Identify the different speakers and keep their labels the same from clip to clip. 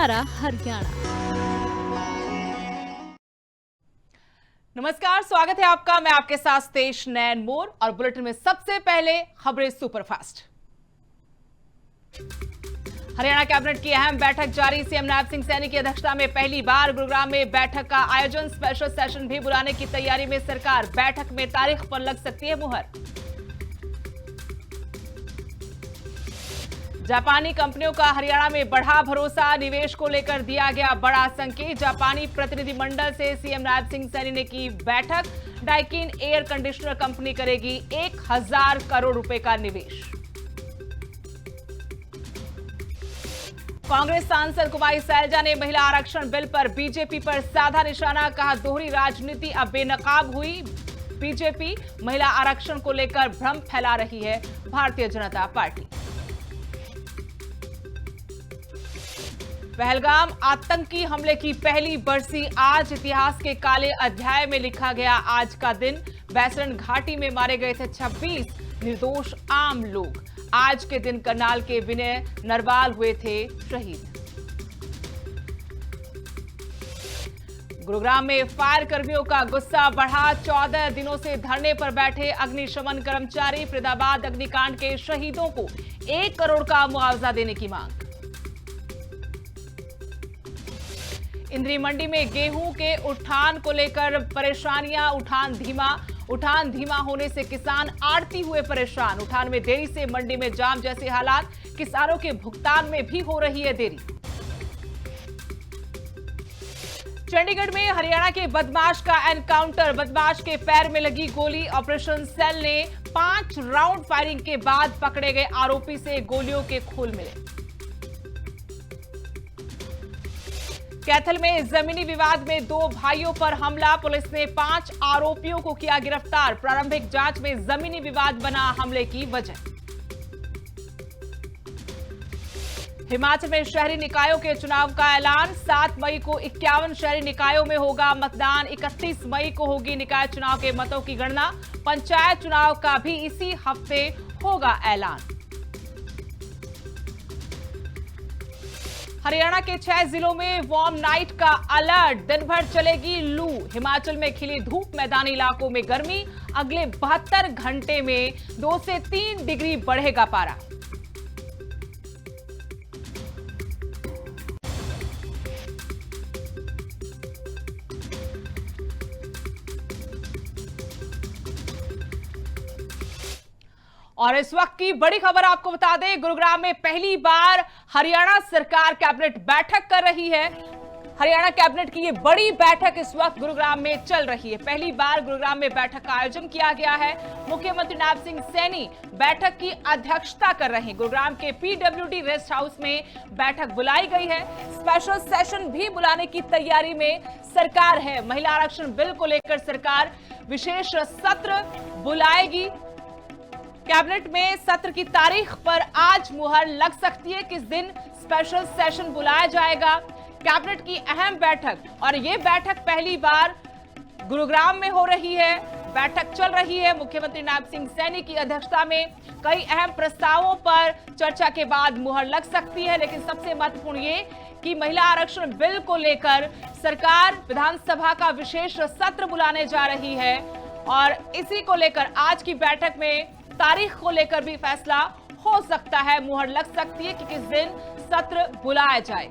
Speaker 1: हमारा हरियाणा।
Speaker 2: नमस्कार, स्वागत है आपका। मैं आपके साथ तेज नैन मोर और बुलेटिन में सबसे पहले खबरें सुपरफास्ट। हरियाणा कैबिनेट की अहम बैठक जारी। सीएम नैब सिंह सैनी की अध्यक्षता में पहली बार गुरुग्राम में बैठक का आयोजन। स्पेशल सेशन भी बुलाने की तैयारी में सरकार। बैठक में तारीख पर लग सकती है मुहर। जापानी कंपनियों का हरियाणा में बढ़ा भरोसा। निवेश को लेकर दिया गया बड़ा संकेत। जापानी प्रतिनिधिमंडल से सीएम नैब सिंह सैनी ने की बैठक। डाइकिन एयर कंडीशनर कंपनी करेगी 1000 करोड़ रुपए का निवेश। कांग्रेस सांसद कुमारी सैलजा ने महिला आरक्षण बिल पर बीजेपी पर साधा निशाना। कहा, दोहरी राजनीति अब बेनकाब हुई। बीजेपी महिला आरक्षण को लेकर भ्रम फैला रही है भारतीय जनता पार्टी। पहलगाम आतंकी हमले की पहली बरसी आज। इतिहास के काले अध्याय में लिखा गया आज का दिन। बैसरन घाटी में मारे गए थे 26 निर्दोष आम लोग। आज के दिन करनाल के विनय नरवाल हुए थे शहीद। गुरुग्राम में फायर कर्मियों का गुस्सा बढ़ा। 14 दिनों से धरने पर बैठे अग्निशमन कर्मचारी। फरीदाबाद अग्निकांड के शहीदों को 1 करोड़ का मुआवजा देने की मांग। इंद्री मंडी में गेहूं के उठान को लेकर परेशानियां। उठान धीमा होने से किसान आड़ती हुए परेशान। उठान में देरी से मंडी में जाम जैसे हालात। किसानों के भुगतान में भी हो रही है देरी। चंडीगढ़ में हरियाणा के बदमाश का एनकाउंटर। बदमाश के पैर में लगी गोली। ऑपरेशन सेल ने 5 राउंड फायरिंग के बाद पकड़े गए आरोपी से गोलियों के खूल मिले। कैथल में जमीनी विवाद में 2 भाइयों पर हमला। पुलिस ने 5 आरोपियों को किया गिरफ्तार। प्रारंभिक जांच में जमीनी विवाद बना हमले की वजह। हिमाचल में शहरी निकायों के चुनाव का ऐलान। 7 मई को 51 शहरी निकायों में होगा मतदान। 31 मई को होगी निकाय चुनाव के मतों की गणना। पंचायत चुनाव का भी इसी हफ्ते होगा ऐलान। हरियाणा के 6 जिलों में वार्म नाइट का अलर्ट। दिन भर चलेगी लू। हिमाचल में खिली धूप, मैदानी इलाकों में गर्मी। अगले 72 घंटे में 2 से 3 डिग्री बढ़ेगा पारा। और इस वक्त की बड़ी खबर आपको बता दें, गुरुग्राम में पहली बार हरियाणा सरकार कैबिनेट बैठक कर रही है। हरियाणा कैबिनेट की ये बड़ी बैठक इस वक्त गुरुग्राम में चल रही है। पहली बार गुरुग्राम में बैठक का आयोजन किया गया है। मुख्यमंत्री नैब सिंह सैनी बैठक की अध्यक्षता कर रहे हैं। गुरुग्राम के पीडब्ल्यूडी रेस्ट हाउस में बैठक बुलाई गई है। स्पेशल सेशन भी बुलाने की तैयारी में सरकार है। महिला आरक्षण बिल को लेकर सरकार विशेष सत्र बुलाएगी। कैबिनेट में सत्र की तारीख पर आज मुहर लग सकती है। किस दिन स्पेशल सेशन बुलाया जाएगा। कैबिनेट की अहम बैठक, और यह बैठक पहली बार गुरुग्राम में हो रही है। बैठक चल रही है। मुख्यमंत्री नैब सिंह सैनी की अध्यक्षता में कई अहम प्रस्तावों पर चर्चा के बाद मुहर लग सकती है। लेकिन सबसे महत्वपूर्ण ये कि महिला आरक्षण बिल को लेकर सरकार विधानसभा का विशेष सत्र बुलाने जा रही है। और इसी को लेकर आज की बैठक में तारीख को लेकर भी फैसला हो सकता है। मुहर लग सकती है कि किस दिन सत्र बुलाया जाए।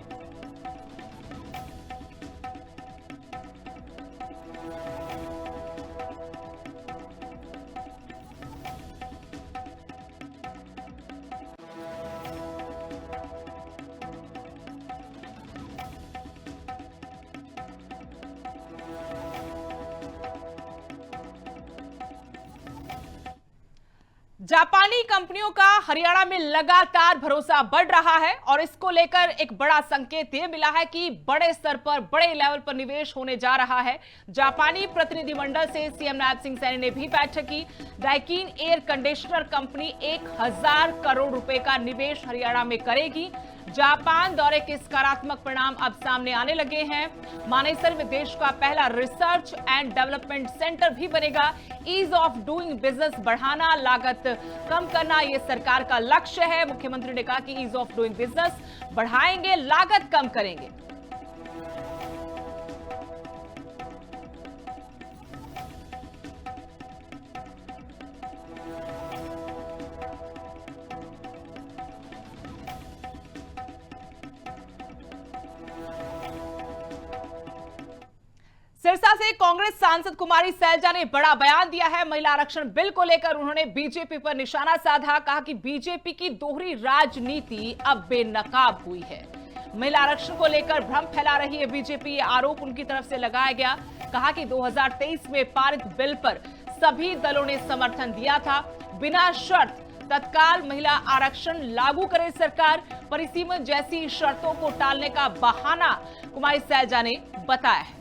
Speaker 2: जापानी कंपनियों का हरियाणा में लगातार भरोसा बढ़ रहा है और इसको लेकर एक बड़ा संकेत यह मिला है कि बड़े स्तर पर, बड़े लेवल पर निवेश होने जा रहा है। जापानी प्रतिनिधिमंडल से सीएम नैब सिंह सैनी ने भी बैठक की। Daikin air conditioner company 1000 crore रुपए का निवेश हरियाणा में करेगी। जापान दौरे के सकारात्मक परिणाम अब सामने आने लगे हैं। मानेसर में देश का पहला रिसर्च एंड डेवलपमेंट सेंटर भी बनेगा। ईज ऑफ डूइंग बिजनेस बढ़ाना, लागत कम करना, यह सरकार का लक्ष्य है। मुख्यमंत्री ने कहा कि ईज ऑफ डूइंग बिजनेस बढ़ाएंगे, लागत कम करेंगे। सिरसा से कांग्रेस सांसद कुमारी सैलजा ने बड़ा बयान दिया है। महिला आरक्षण बिल को लेकर उन्होंने बीजेपी पर निशाना साधा। कहा कि बीजेपी की दोहरी राजनीति अब बेनकाब हुई है। महिला आरक्षण को लेकर भ्रम फैला रही है बीजेपी, ये आरोप उनकी तरफ से लगाया गया। कहा कि 2023 में पारित बिल पर सभी दलों ने समर्थन दिया था। बिना शर्त तत्काल महिला आरक्षण लागू करे सरकार, परिसीमन जैसी शर्तों को टालने का बहाना कुमारी सैलजा ने बताया है।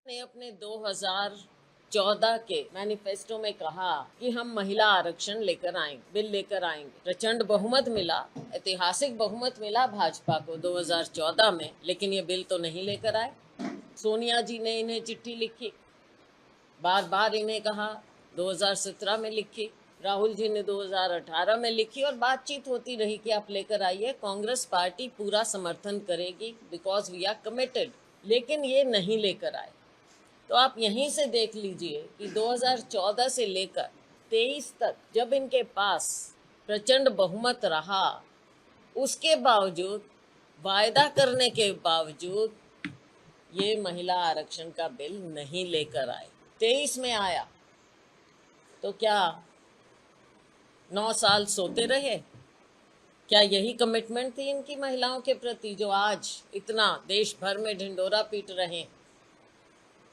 Speaker 1: ने अपने 2014 के मैनिफेस्टो में कहा कि हम महिला आरक्षण लेकर आएंगे, बिल लेकर आएंगे। प्रचंड बहुमत मिला, ऐतिहासिक बहुमत मिला भाजपा को 2014 में, लेकिन ये बिल तो नहीं लेकर आए। सोनिया जी ने इन्हें चिट्ठी लिखी, बार बार इन्हें कहा, 2017 में लिखी, राहुल जी ने 2018 में लिखी और बातचीत होती रही कि आप लेकर आइए, कांग्रेस पार्टी पूरा समर्थन करेगी बिकॉज वी आर कमिटेड, लेकिन ये नहीं लेकर आए। तो आप यहीं से देख लीजिए कि 2014 से लेकर 23 तक जब इनके पास प्रचंड बहुमत रहा, उसके बावजूद, वायदा करने के बावजूद ये महिला आरक्षण का बिल नहीं लेकर आए। 23 में आया तो क्या 9 साल सोते रहे? क्या यही कमिटमेंट थी इनकी महिलाओं के प्रति जो आज इतना देश भर में ढिंढोरा पीट रहे हैं?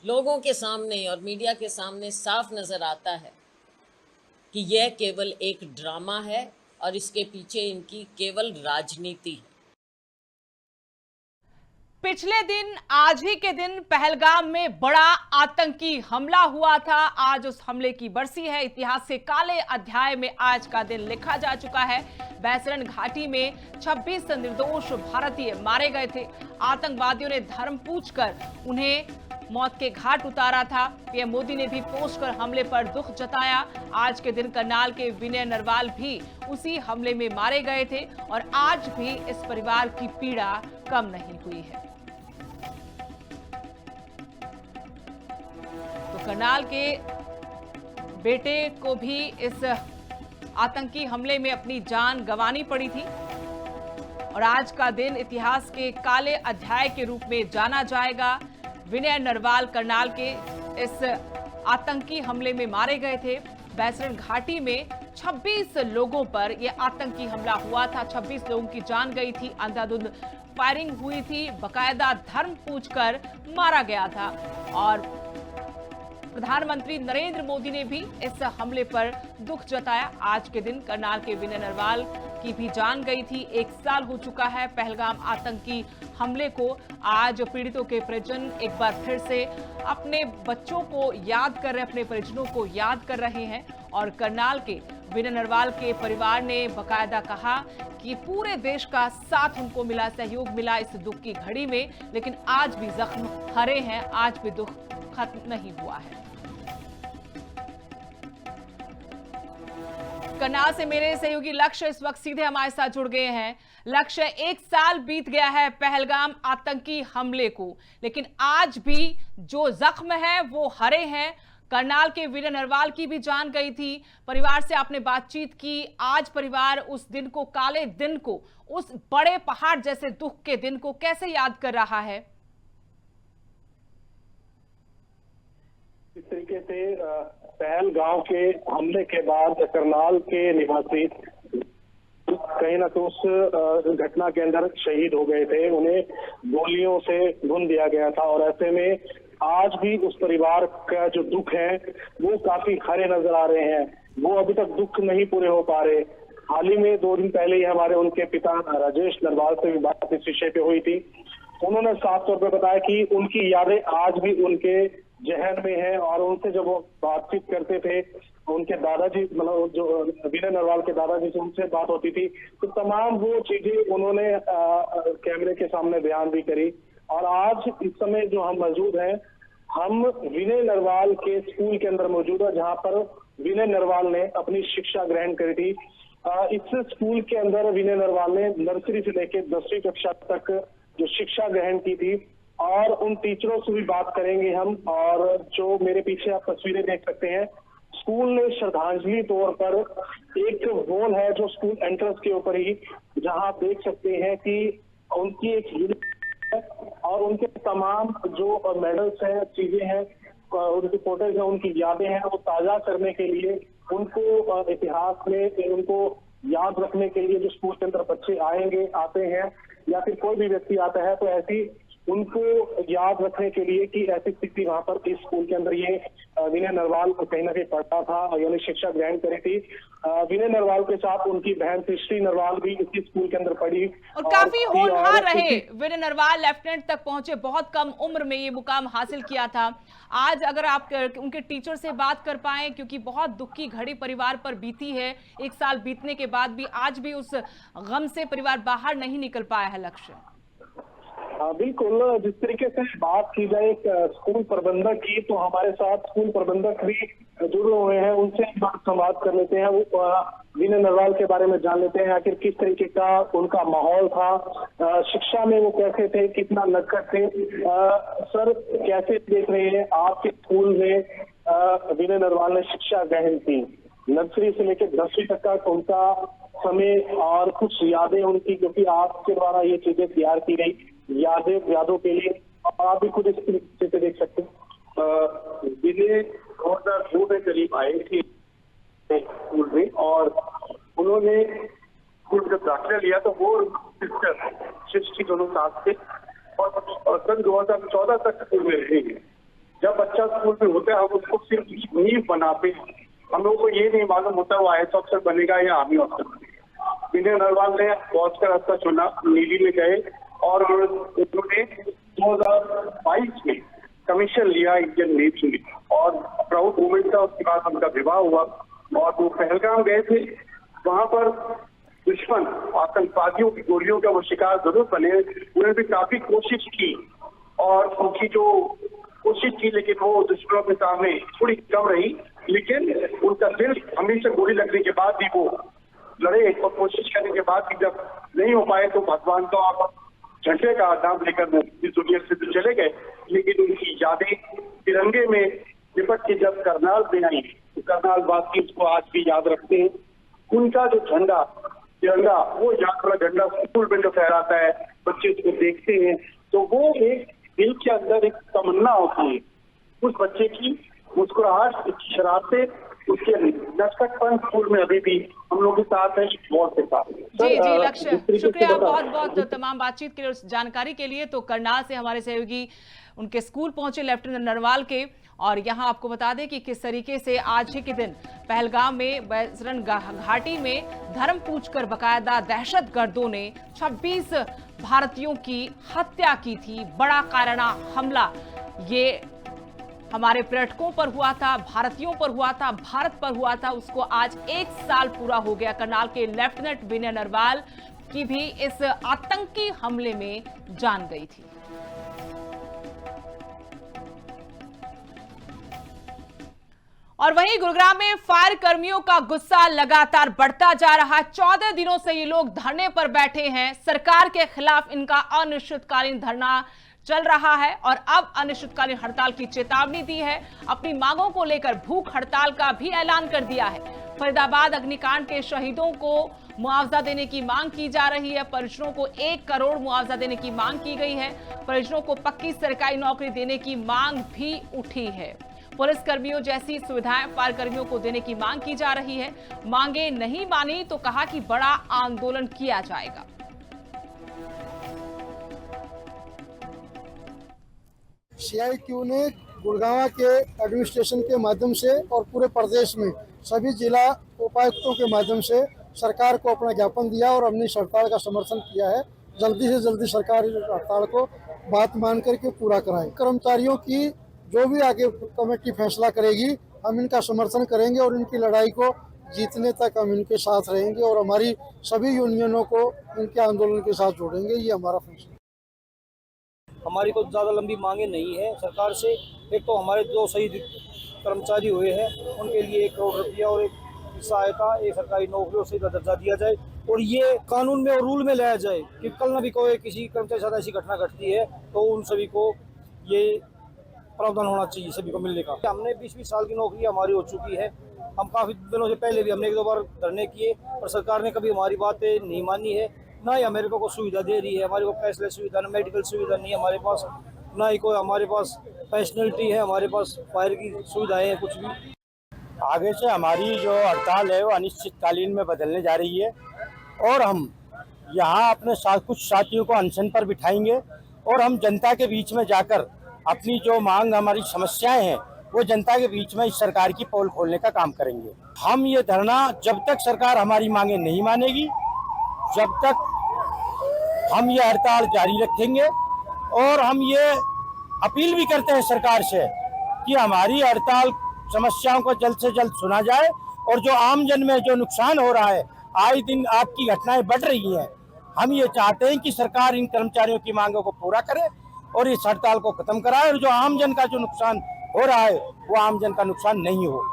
Speaker 1: लोगों के सामने और मीडिया के सामने साफ नजर आता है कि यह केवल एक ड्रामा है और इसके पीछे इनकी केवल राजनीति है।
Speaker 2: पिछले दिन, आज ही के दिन पहलगाम में बड़ा आतंकी हमला हुआ था। आज उस हमले की बरसी है। इतिहास के काले अध्याय में आज का दिन लिखा जा चुका है। बैसरन घाटी में 26 निर्दोष भारतीय मारे गए थे। आतंकवादियों ने धर्म पूछकर उन्हें मौत के घाट उतारा था। पीएम मोदी ने भी पोस्ट कर हमले पर दुख जताया। आज के दिन करनाल के विनय नरवाल भी उसी हमले में मारे गए थे और आज भी इस परिवार की पीड़ा कम नहीं हुई है। तो करनाल के बेटे को भी इस आतंकी हमले में अपनी जान गंवानी पड़ी थी और आज का दिन इतिहास के काले अध्याय के रूप में जाना जाएगा। विनय नरवाल करनाल के इस आतंकी हमले में मारे गए थे। बैसरन घाटी में 26 लोगों पर यह आतंकी हमला हुआ था। 26 लोगों की जान गई थी। अंधाधुंध फायरिंग हुई थी। बकायदा धर्म पूछकर मारा गया था और प्रधानमंत्री नरेंद्र मोदी ने भी इस हमले पर दुख जताया। आज के दिन करनाल के विनय नरवाल की भी जान गई थी। 1 साल हो चुका है पहलगाम आतंकी हमले को। आज पीड़ितों के परिजन एक बार फिर से अपने बच्चों को याद कर रहे, अपने परिजनों को याद कर रहे हैं और करनाल के विनय नरवाल के परिवार ने बकायदा कहा कि पूरे देश का साथ उनको मिला, सहयोग मिला इस दुख की घड़ी में, लेकिन आज भी जख्म हरे हैं, आज भी दुख खत्म नहीं हुआ है। करनाल से मेरे सहयोगी लक्ष्य इस वक्त सीधे हमारे साथ जुड़ गए हैं। लक्ष्य, 1 साल बीत गया है पहलगाम आतंकी हमले को, लेकिन आज भी जो जख्म है वो हरे हैं। करनाल के विनय नरवाल की भी जान गई थी। परिवार से आपने बातचीत की। आज परिवार उस दिन को, काले दिन को, उस बड़े पहाड़ जैसे दुख के दिन को कैसे याद कर रहा है?
Speaker 3: इस तरीके से पहलगाम के हमले के बाद करनाल के निवासी कहीं ना तो उस घटना के अंदर शहीद हो गए थे। उन्हें गोलियों से भून दिया गया था और ऐसे में आज भी उस परिवार का जो दुख है वो काफी हरे नजर आ रहे हैं। वो अभी तक दुख नहीं पूरे हो पा रहे। हाल ही में 2 दिन पहले ही हमारे उनके पिता राजेश नरवाल से भी बात इस विषय पे हुई थी उन्होंने साफ तौर पर बताया कि उनकी यादें आज भी उनके जहन में है और उनसे जब वो बातचीत करते थे, उनके दादाजी मतलब जो विनय नरवाल के दादाजी से उनसे बात होती थी, तो तमाम वो चीजें उन्होंने कैमरे के सामने बयान भी करी। और आज इस समय जो हम मौजूद हैं, हम विनय नरवाल के स्कूल के अंदर मौजूद है, जहां पर विनय नरवाल ने अपनी शिक्षा ग्रहण करी थी। इस स्कूल के अंदर विनय नरवाल ने नर्सरी से लेकर 10वीं कक्षा तक जो शिक्षा ग्रहण की थी, और उन टीचरों से भी बात करेंगे हम। और जो मेरे पीछे आप तस्वीरें देख सकते हैं, स्कूल ने श्रद्धांजलि तौर पर एक वॉल है जो स्कूल एंट्रेंस के ऊपर ही, जहां आप देख सकते हैं कि उनकी एक यूनिट है और उनके तमाम जो मेडल्स हैं, चीजें हैं, उनकी फोटोज हैं, उनकी यादें हैं, वो ताजा करने के लिए, उनको इतिहास में उनको याद रखने के लिए जो स्कूल के अंदर बच्चे आते हैं या फिर कोई भी व्यक्ति आता है, तो ऐसी उनको याद रखने के लिए कि ऐसी स्थिति वहां पर इस स्कूल के अंदर ये विनय नरवाल कहीं ना कहीं पढ़ता था, यानी शिक्षा ग्रहण करी थी। विनय नरवाल के साथ उनकी बहन सृष्टि नरवाल भी इसी स्कूल के अंदर पढ़ी
Speaker 2: और काफी होनहार रहे। विनय नरवाल लेफ्टिनेंट तक पहुंचे, बहुत कम उम्र में ये मुकाम हासिल किया था। आज अगर आप उनके टीचर से बात कर पाए, क्योंकि बहुत दुख की घड़ी परिवार पर बीती है, 1 साल बीतने के बाद भी आज भी उस गम से परिवार बाहर नहीं निकल पाया है। लक्ष्य
Speaker 3: बिल्कुल, जिस तरीके से बात की जाए एक स्कूल प्रबंधक की, तो हमारे साथ स्कूल प्रबंधक भी जुड़े हुए हैं, उनसे संवाद कर लेते हैं। वो विनय नरवाल के बारे में जान लेते हैं, आखिर किस तरीके का उनका माहौल था, शिक्षा में वो कैसे थे, कितना नक्कड़ थे। सर, कैसे देख रहे हैं आपके स्कूल में विनय नरवाल ने शिक्षा ग्रहण की, नर्सरी से लेकर 10वीं तक उनका समय और कुछ यादें उनकी, क्योंकि आपके द्वारा ये चीजें तैयार की गई यादों के लिए, और आप भी खुद इस तरीके से देख सकते हैं।
Speaker 4: विनय 2002 में करीब आए थे स्कूल में, और उन्होंने स्कूल जब दाखिला लिया तो वो सिस्टर सृष्टि दोनों साथ थे, और सन 2014 तक स्कूल में रहेंगे। जब बच्चा स्कूल में होता है, हम उसको सिर्फ नींव बनाते हैं, हम लोग को ये नहीं मालूम होता वो IAS ऑफिसर बनेगा या आर्मी ऑफिसर बनेगा। विनय नरवाल ने फौज का रास्ता चुना, नेवी में गए, और उन्होंने 2022 में कमीशन लिया इंडियन नेवी में, और प्राउड मोमेंट था। उसके बाद उनका विवाह हुआ, और वो पहलगाम गए थे। वहां पर दुश्मन आतंकवादियों की गोलियों का वो शिकार जरूर बने, उन्होंने भी काफी कोशिश की, और उनकी जो कोशिश की, लेकिन वो दुश्मनों के सामने थोड़ी कम रही। लेकिन उनका दिल हमेशा गोली लगने के बाद भी वो लड़े, और कोशिश करने के बाद भी जब नहीं हो पाए तो भगवान का झंडे का नाम लेकर इस दुनिया से तो चले गए। लेकिन उनकी यादें तिरंगे में लिपट के जब करनाल में आई, तो करनाल वासी उसको आज भी याद रखते हैं। उनका जो झंडा तिरंगा, वो याद वाला झंडा स्कूल में जो फहराता है, बच्चे उसको देखते हैं, तो वो एक दिल के अंदर एक तमन्ना होती है उस बच्चे की, मुस्कुराहट, शरारतें, उसके नटखटपन स्कूल में अभी भी हम लोग के साथ है, बहुत के साथ।
Speaker 2: जी लक्ष्य, शुक्रिया बहुत बहुत तमाम बातचीत के लिए, उस जानकारी के लिए। तो करनाल से हमारे सहयोगी उनके स्कूल पहुंचे लेफ्टिनेंट नरवाल के, और यहां आपको बता दें कि किस तरीके से आज ही के दिन पहलगाम में बैसरन घाटी में धर्म पूछकर बकायदा दहशतगर्दों ने 26 भारतीयों की हत्या की थी। बड़ा कायराना हमला ये हमारे पर्यटकों पर हुआ था, भारतीयों पर हुआ था, भारत पर हुआ था। उसको आज 1 साल पूरा हो गया। करनाल के लेफ्टिनेंट विनय नरवाल की भी इस आतंकी हमले में जान गई थी। और वहीं गुरुग्राम में फायर कर्मियों का गुस्सा लगातार बढ़ता जा रहा है। 14 दिनों से ये लोग धरने पर बैठे हैं। सरकार के खिलाफ इनका अनिश्चितकालीन धरना चल रहा है, और अब अनिश्चितकालीन हड़ताल की चेतावनी दी है। अपनी मांगों को लेकर भूख हड़ताल का भी ऐलान कर दिया है। फरीदाबाद अग्निकांड के शहीदों को मुआवजा देने की मांग की जा रही है। परिजनों को 1 करोड़ मुआवजा देने की मांग की गई है। परिजनों को पक्की सरकारी नौकरी देने की मांग भी उठी है। पुलिस कर्मियों जैसी सुविधाएं फायर कर्मियों को देने की मांग की जा रही है। मांगे नहीं मानी तो कहा कि बड़ा आंदोलन किया जाएगा।
Speaker 5: CITU ने गुड़गांव के एडमिनिस्ट्रेशन के माध्यम से और पूरे प्रदेश में सभी जिला उपायुक्तों के माध्यम से सरकार को अपना ज्ञापन दिया और अपनी हड़ताल का समर्थन किया है। जल्दी से जल्दी सरकार इस हड़ताल को बात मान करके पूरा कराए। कर्मचारियों की जो भी आगे कमेटी फैसला करेगी हम इनका समर्थन करेंगे और इनकी लड़ाई को जीतने तक हम इनके साथ रहेंगे और हमारी सभी यूनियनों को इनके आंदोलन के साथ जोड़ेंगे। ये हमारा फैसला।
Speaker 6: हमारी कोई ज़्यादा लंबी मांगे नहीं है सरकार से। एक तो हमारे जो शहीद कर्मचारी हुए हैं उनके लिए 1 करोड़ रुपया और एक सहायता, एक सरकारी नौकरियों से दर्जा दिया जाए और ये कानून में और रूल में लाया जाए कि कल न भी कोई किसी कर्मचारी के साथ ऐसी घटना घटती है तो उन सभी को ये प्रावधान होना चाहिए, सभी को मिलने का। हमने 20-20 साल की नौकरी हमारी हो चुकी है। हम काफ़ी दिनों से पहले भी हमने 1-2 बार धरने किए और सरकार ने कभी हमारी बातें नहीं मानी है, ना ही हमारे को सुविधा दे रही है। हमारे को कैशलेस सुविधा, ना मेडिकल सुविधा नहीं है हमारे पास, ना ही कोई हमारे पास फैसिलिटी है, हमारे पास फायर की सुविधाएं हैं कुछ भी।
Speaker 7: आगे से हमारी जो हड़ताल है वो अनिश्चितकालीन में बदलने जा रही है और हम यहाँ अपने साथ कुछ साथियों को अनशन पर बिठाएंगे और हम जनता के बीच में जाकर अपनी जो मांग, हमारी समस्याएं हैं वो जनता के बीच में इस सरकार की पोल खोलने का काम करेंगे। हम ये धरना जब तक सरकार हमारी मांगे नहीं मानेगी जब तक हम ये हड़ताल जारी रखेंगे और हम ये अपील भी करते हैं सरकार से कि हमारी हड़ताल समस्याओं को जल्द से जल्द सुना जाए और जो आम जन में जो नुकसान हो रहा है, आए दिन आपकी घटनाएं बढ़ रही हैं, हम ये चाहते हैं कि सरकार इन कर्मचारियों की मांगों को पूरा करे और इस हड़ताल को खत्म कराए और जो आम जन का जो नुकसान हो रहा है वो आम जन का नुकसान नहीं हो।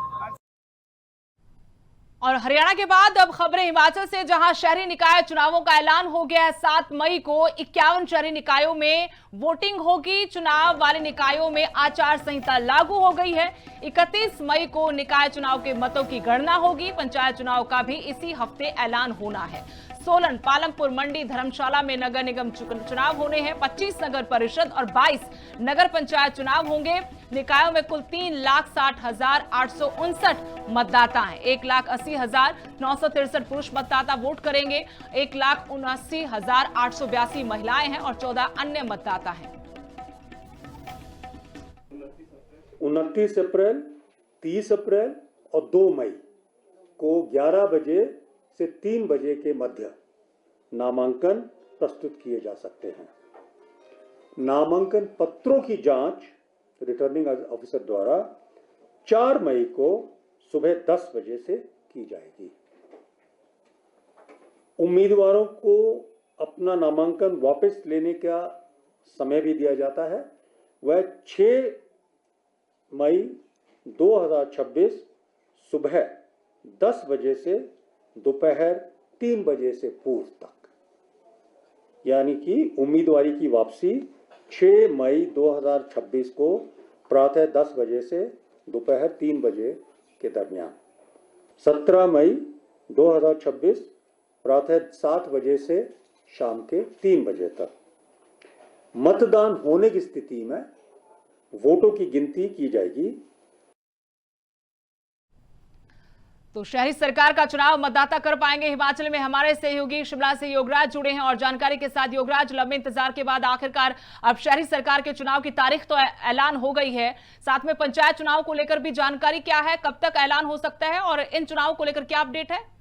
Speaker 2: और हरियाणा के बाद अब खबरें हिमाचल से, जहां शहरी निकाय चुनावों का ऐलान हो गया है। 7 मई को 51 शहरी निकायों में वोटिंग होगी। चुनाव वाले निकायों में आचार संहिता लागू हो गई है। 31 मई को निकाय चुनाव के मतों की गणना होगी। पंचायत चुनाव का भी इसी हफ्ते ऐलान होना है। सोलन, पालमपुर, मंडी, धर्मशाला में नगर निगम चुनाव होने हैं। 25 नगर परिषद और 22 नगर पंचायत चुनाव होंगे। निकायों में कुल 3,60,859 मतदाता हैं। 1,80,963 पुरुष मतदाता वोट करेंगे। 1,79,882 महिलाएं हैं और 14 अन्य मतदाता हैं।
Speaker 8: 29 अप्रैल, 30 अप्रैल और 2 मई को 11 बजे से 3 बजे के मध्य नामांकन प्रस्तुत किए जा सकते हैं। नामांकन पत्रों की जांच रिटर्निंग ऑफिसर द्वारा 4 मई को सुबह 10 बजे से की जाएगी। उम्मीदवारों को अपना नामांकन वापस लेने का समय भी दिया जाता है। वह 6 मई 2026 सुबह 10 बजे से दोपहर 3 बजे से पूर्व तक, यानी कि उम्मीदवारी की वापसी 6 मई 2026 को प्रातः 10 बजे से दोपहर 3 बजे के दरमियान, 17 मई 2026 प्रातः 7 बजे से शाम के 3 बजे तक। मतदान होने की स्थिति में वोटों की गिनती की जाएगी।
Speaker 2: तो शहरी सरकार का चुनाव मतदाता कर पाएंगे। हिमाचल में हमारे सहयोगी शिमला से योगराज जुड़े हैं और जानकारी के साथ। योगराज, लंबे इंतजार के बाद आखिरकार अब शहरी सरकार के चुनाव की तारीख तो ऐलान हो गई है, साथ में पंचायत चुनाव को लेकर भी जानकारी क्या है, कब तक ऐलान हो सकता है और इन चुनाव को लेकर क्या अपडेट है?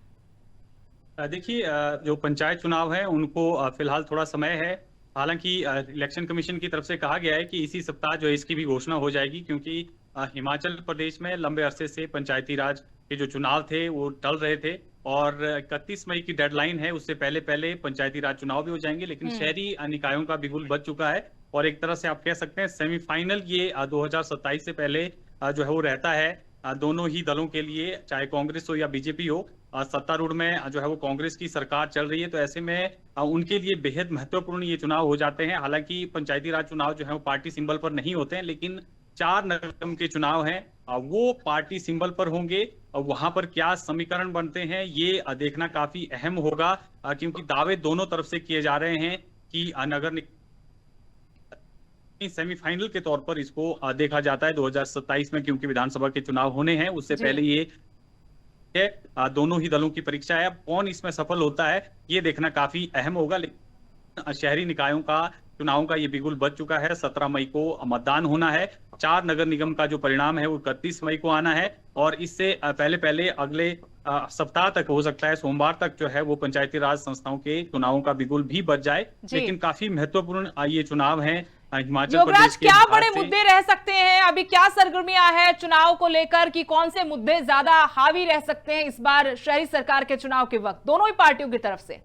Speaker 9: देखिए, जो पंचायत चुनाव है उनको फिलहाल थोड़ा समय है। हालांकि इलेक्शन कमीशन की तरफ से कहा गया है कि इसी सप्ताह जो है इसकी भी घोषणा हो जाएगी, क्योंकि हिमाचल प्रदेश में लंबे अरसे से पंचायती राज के जो चुनाव थे वो टल रहे थे और 31 मई की डेडलाइन है, उससे पहले पहले पंचायती राज चुनाव भी हो जाएंगे। लेकिन शहरी निकायों का बिगुल बज चुका है और एक तरह से आप कह सकते हैं सेमीफाइनल ये 2027 से पहले जो है वो रहता है दोनों ही दलों के लिए, चाहे कांग्रेस हो या बीजेपी हो। सत्तारूढ़ में जो है वो कांग्रेस की सरकार चल रही है, तो ऐसे में उनके लिए बेहद महत्वपूर्ण ये चुनाव हो जाते हैं। हालांकि पंचायती राज चुनाव जो है वो पार्टी सिंबल पर नहीं होते हैं, लेकिन 4 नगर निगम के चुनाव हैं वो पार्टी सिंबल पर होंगे और वहां पर क्या समीकरण बनते हैं ये देखना काफी अहम होगा, क्योंकि दावे दोनों तरफ से किए जा रहे हैं कि नगर सेमीफाइनल के तौर पर इसको देखा जाता है 2027 में, क्योंकि विधानसभा के चुनाव होने हैं। उससे पहले ये दोनों ही दलों की परीक्षा है। अब कौन इसमें सफल होता है ये देखना काफी अहम होगा। लेकिन शहरी निकायों का चुनाव का ये बिगुल बज चुका है। 17 मई को मतदान होना है। 4 नगर निगम का जो परिणाम है वो 31 मई को आना है और इससे पहले अगले सप्ताह तक, हो सकता है सोमवार तक जो है वो पंचायती राज संस्थाओं के चुनावों का बिगुल भी बज जाए। लेकिन काफी महत्वपूर्ण ये चुनाव है हिमाचल प्रदेश
Speaker 2: योगराज,
Speaker 9: के।
Speaker 2: क्या बड़े मुद्दे रह सकते हैं? अभी क्या सरगर्मियां है चुनाव को लेकर कि कौन से मुद्दे ज्यादा हावी रह सकते हैं इस बार शहरी सरकार के चुनाव के वक्त दोनों ही पार्टियों की तरफ से?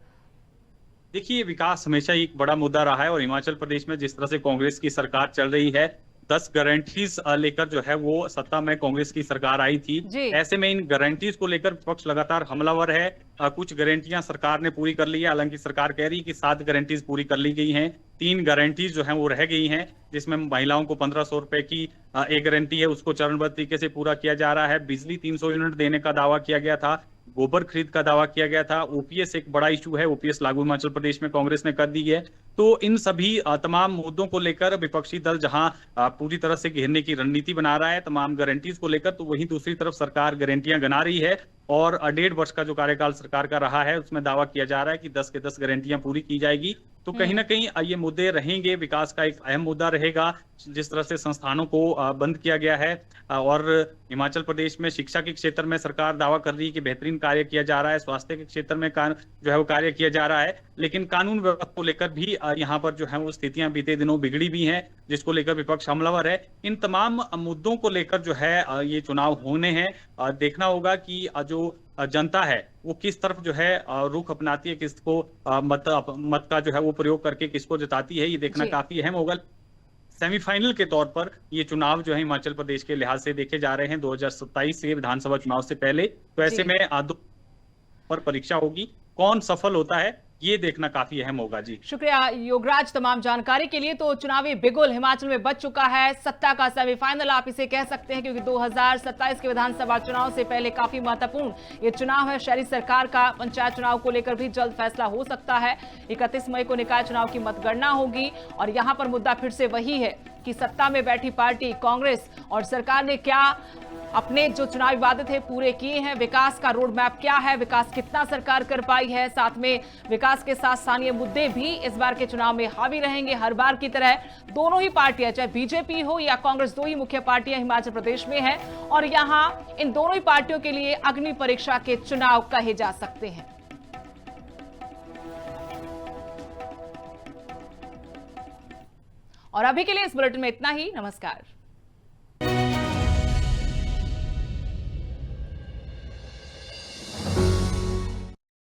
Speaker 9: देखिए, विकास हमेशा एक बड़ा मुद्दा रहा है और हिमाचल प्रदेश में जिस तरह से कांग्रेस की सरकार चल रही है, 10 गारंटीज लेकर जो है वो सत्ता में कांग्रेस की सरकार आई थी। ऐसे में इन गारंटीज को लेकर विपक्ष लगातार हमलावर है। कुछ गारंटियां सरकार ने पूरी कर ली है, हालांकि सरकार कह रही है कि 7 गारंटीज पूरी कर ली गई हैं। 3 गारंटीज जो हैं वो रह गई हैं, जिसमें महिलाओं को 1500 रुपए की एक गारंटी है, उसको चरणबद्ध तरीके से पूरा किया जा रहा है। बिजली 300 यूनिट देने का दावा किया गया था, गोबर खरीद का दावा किया गया था। ओपीएस एक बड़ा इशू है, ओपीएस लागू हिमाचल प्रदेश में कांग्रेस ने कर दी है। तो इन सभी तमाम मुद्दों को लेकर विपक्षी दल जहां पूरी तरह से घेरने की रणनीति बना रहा है तमाम गारंटीज को लेकर, तो वहीं दूसरी तरफ सरकार गारंटियां गिना रही है और 1.5 वर्ष का जो कार्यकाल सरकार का रहा है उसमें दावा किया जा रहा है कि 10 के 10 गारंटियां पूरी की जाएगी। तो कहीं ना कहीं ये मुद्दे रहेंगे। विकास का एक अहम मुद्दा रहेगा, जिस तरह से संस्थानों को बंद किया गया है और हिमाचल प्रदेश में शिक्षा के क्षेत्र में सरकार दावा कर रही है कि बेहतरीन कार्य किया जा रहा है, स्वास्थ्य के क्षेत्र में जो है वो कार्य किया जा रहा है, लेकिन कानून व्यवस्था को लेकर भी यहाँ पर जो है वो स्थितियां बीते दिनों बिगड़ी भी हैं, जिसको लेकर विपक्ष हमलावर है। इन तमाम मुद्दों को लेकर जो है ये चुनाव होने हैं। देखना होगा कि जो जनता है वो किस तरफ जो है रुख अपनाती है, किसको मत का जो है वो प्रयोग करके किसको जताती है, ये देखना काफी अहम होगा। सेमीफाइनल के तौर पर ये चुनाव जो है हिमाचल प्रदेश के लिहाज से देखे जा रहे हैं 2027 से विधानसभा चुनाव से पहले। तो ऐसे में पर परीक्षा होगी, कौन सफल होता है ये देखना काफी अहम होगा। जी
Speaker 2: शुक्रिया योगराज तमाम जानकारी के लिए। तो चुनावी बिगुल हिमाचल में बज चुका है, सत्ता का सेमीफाइनल आप इसे कह सकते हैं, क्योंकि 2027 के विधानसभा चुनाव से पहले काफी महत्वपूर्ण ये चुनाव है। शहरी सरकार का पंचायत चुनाव को लेकर भी जल्द फैसला हो सकता है। 31 मई को निकाय चुनाव की मतगणना होगी और यहां पर मुद्दा फिर से वही है कि सत्ता में बैठी पार्टी कांग्रेस और सरकार ने क्या अपने जो चुनावी वादे थे पूरे किए हैं, विकास का रोड मैप क्या है, विकास कितना सरकार कर पाई है, साथ में विकास के साथ स्थानीय मुद्दे भी इस बार के चुनाव में हावी रहेंगे। हर बार की तरह दोनों ही पार्टियां, चाहे बीजेपी हो या कांग्रेस, दो ही मुख्य पार्टियां हिमाचल प्रदेश में हैं और यहां इन दोनों ही पार्टियों के लिए अग्नि परीक्षा के चुनाव कहे जा सकते हैं। और अभी के लिए इस बुलेटिन में इतना ही। नमस्कार।